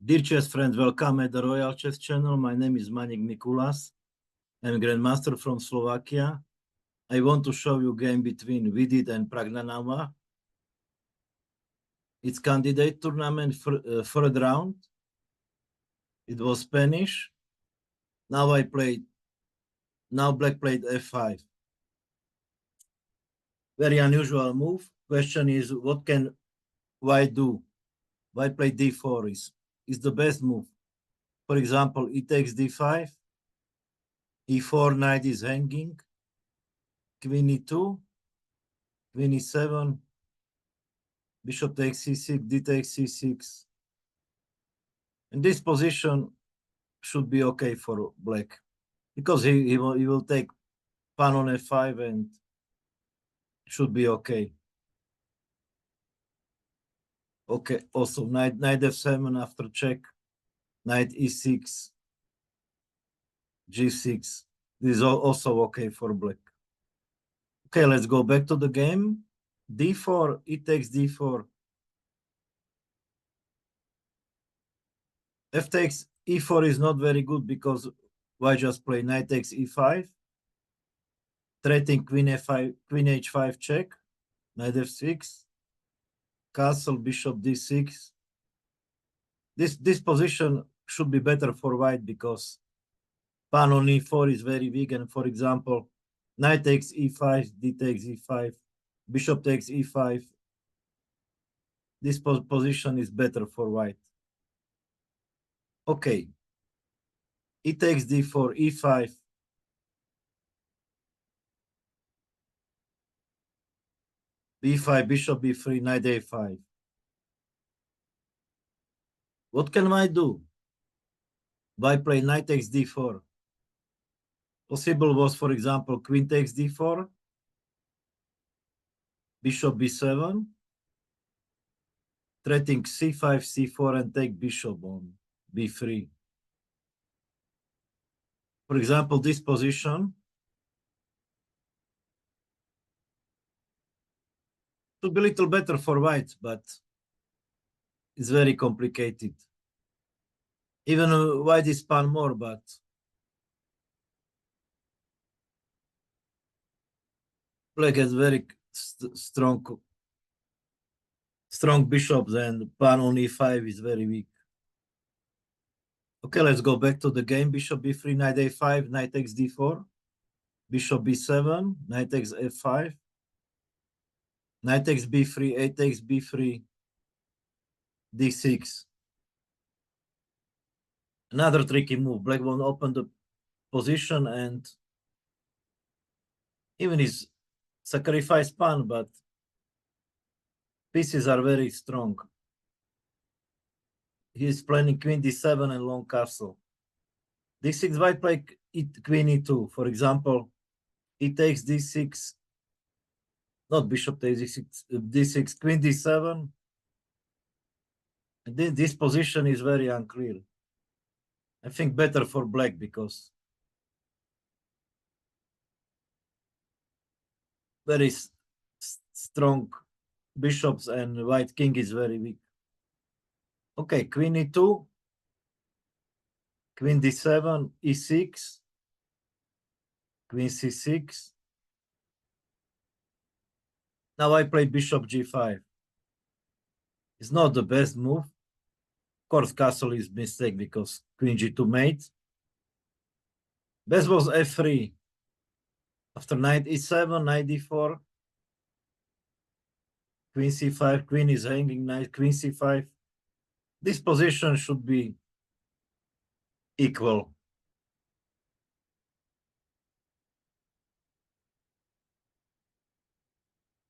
Dear chess friends, welcome at the Royal Chess Channel. My name is Manik. I'm Grandmaster from Slovakia. I want to show you a game between Vidit and Pragg. It's candidate tournament third round. It was Spanish. Now Black played F5. Very unusual move. Question is, what can White do? White play D4 is the best move. For example, E takes D5, E4, knight is hanging, Queen E2, Queen E7, Bishop takes C6, D takes C6. And this position should be okay for Black because he will take pawn on F5 and should be okay. Okay, also knight F7 after check, knight E6, G6. This is also okay for Black. Okay, let's go back to the game. D4, E takes D4. F takes E4 is not very good because White just play knight takes E5, threatening Queen F5, Queen H5 check, knight F6, castle, Bishop D6. This position should be better for White because pawn on E4 is very weak, and for example, knight takes E5, D takes E5, Bishop takes E5. This position is better for White. Okay. E takes D4, E5. B5, Bishop B3, knight A5. What can White do? White play knight takes D4. Possible was, for example, Queen takes D4, Bishop B7, threatening C5, C4, and take Bishop on B3. For example, this position should be a little better for White, but it's very complicated. Even White is pawn more, but Black has very strong bishops, and pawn on E5 is very weak. Okay, let's go back to the game. Bishop B3, knight A5, knight takes D4, Bishop B7, knight takes F5, knight takes B3, A takes B3, D6. Another tricky move. Black won't open the position and even his sacrifice pawn, but pieces are very strong. He is planning Queen D7 and long castle. D6, White play Queen E2. For example, he takes D6, not Bishop takes D6, Queen D7. And this position is very unclear. I think better for Black because very strong bishops and White king is very weak. Okay, Queen E2, Queen D7, E6, Queen C6. Now I play Bishop G5. It's not the best move. Of course, castle is mistake because Queen G2 mate. Best was F3. After knight E7, knight D4, Queen C5, Queen is hanging, knight, Queen C5. This position should be equal.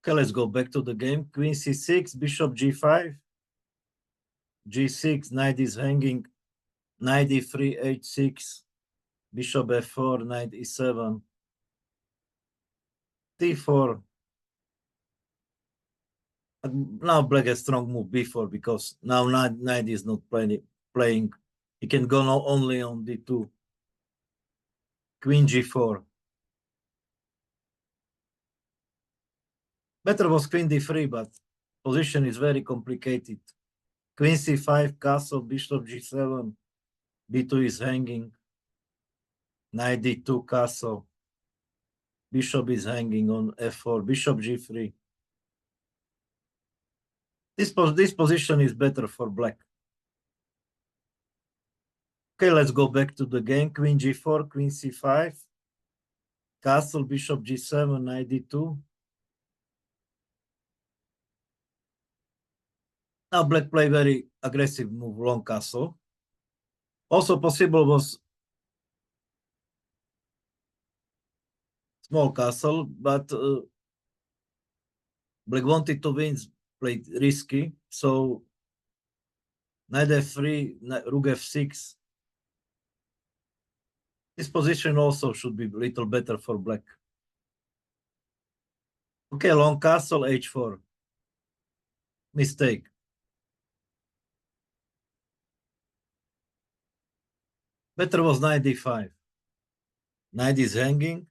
Okay, let's go back to the game. Queen C6, Bishop G5, G6, knight is hanging, knight E3, H6, Bishop F4, knight E7, D4. Now Black has strong move B4 because now knight is not playing. He can go now only on D2. Queen G4. Better was Queen D3, but position is very complicated. Queen c5, castle, bishop g7, b2 is hanging, knight d2, castle, bishop is hanging on f4, bishop g3. This position is better for black. Okay, let's go back to the game. Queen g4, queen c5, castle, bishop g7, knight d2. Now black play very aggressive move, long castle. Also possible was small castle, but black wanted to win, played risky. So knight f3, rook f6. This position also should be a little better for black. Okay, long castle, h4. Mistake. Better was knight d5. Knight is hanging.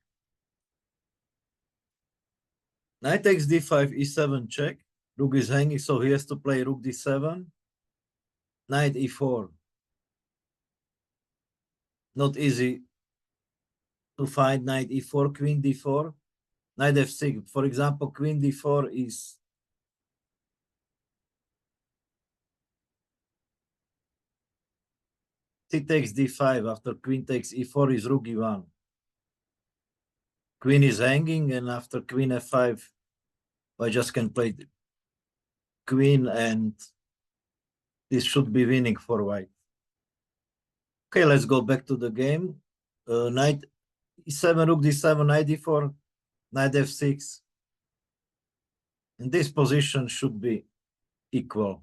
Knight takes d5, e7 check. Rook is hanging, so he has to play rook d7. Knight e4. Not easy to find knight e4, queen d4. Knight f6. For example, queen d4 is c takes d5. After queen takes e4 is rook e1. Queen is hanging, and after queen f5, I just can play the queen, and this should be winning for white. Okay, let's go back to the game. Knight e7, rook d7, knight d4, knight f6. And this position should be equal.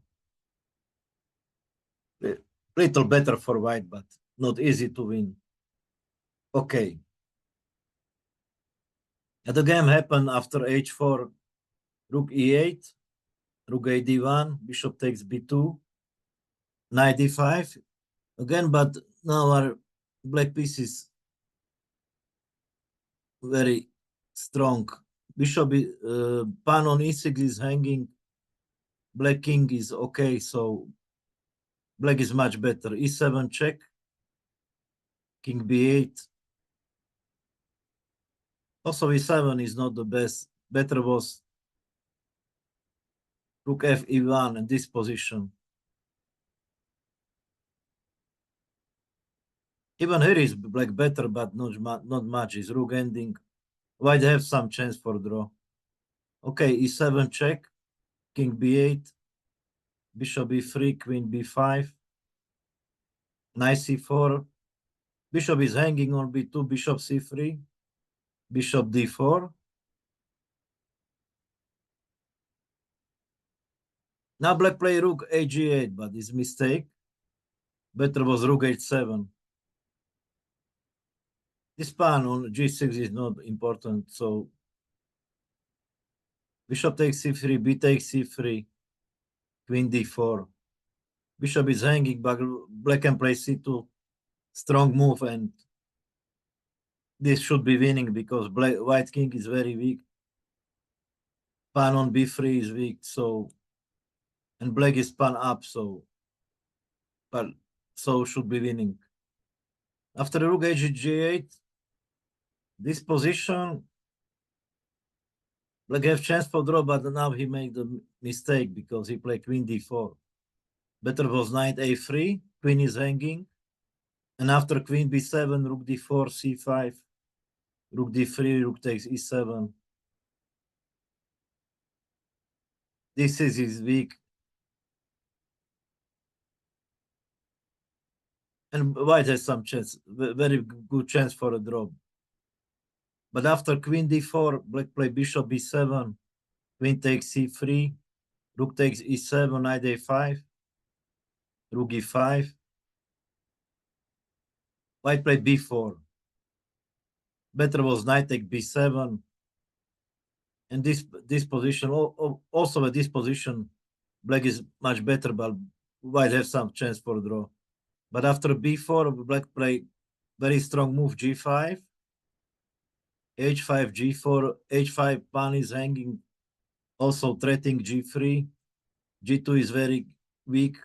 A little better for white, but not easy to win. Okay. And the game happened after h4, rook e8, rook a d1, bishop takes b2, knight d5 again, but now our black piece is very strong. Bishop, pawn on e6 is hanging, black king is okay, so black is much better. e7 check, king b8. Also e7 is not the best. Better was rook f e1 in this position. Even here is black better, but not much. Is rook ending. White have some chance for draw. Okay, e7 check, king b8, bishop b3, queen b5, knight c4. Bishop is hanging on b2, bishop c3, bishop d4. Now black play rook ag8, but it's mistake. Better was rook h7. This pawn on g6 is not important, so bishop takes c3, b takes c3, queen d4. Bishop is hanging, but black can play c2. Strong move, and this should be winning because white king is very weak. Pawn on b3 is weak, so, and black is pawn up, so, but so should be winning. After rook h8, this position, black have chance for draw, but now he made the mistake because he played queen d4. Better was knight a3, queen is hanging, and after queen b7, rook d4, c5, rook d3, rook takes e7. This is his weak. And white has some chance, very good chance for a draw. But after queen d4, black play bishop b7, queen takes c3, rook takes e7, knight a5, rook e5. White play b4. Better was knight take b7. And this position, also at this position, black is much better, but white has some chance for draw. But after b4, black play very strong move g5, h5, g4, h5, pawn is hanging, also threatening g3, g2 is very weak,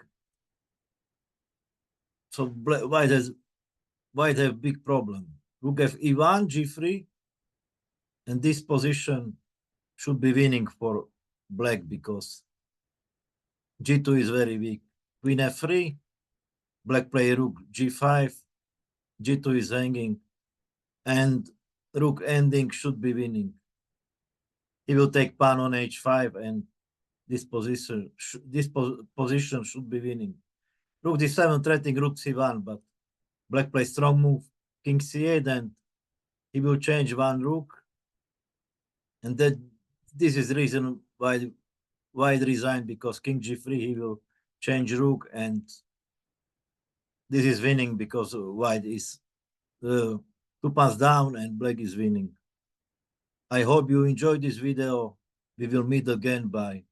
So white have big problem. Rook f e1, g3, and this position should be winning for black because g2 is very weak. Queen f3, black play rook g5, g2 is hanging, and rook ending should be winning. He will take pawn on h5, and this position should be winning. Rook d7 threatening rook c1, but black plays strong move, king c8, and he will change one rook, and this is the reason why white resigned, because king g3 he will change rook, and this is winning because white is 2 pawns down and black is winning. I hope you enjoyed this video. We will meet again. Bye.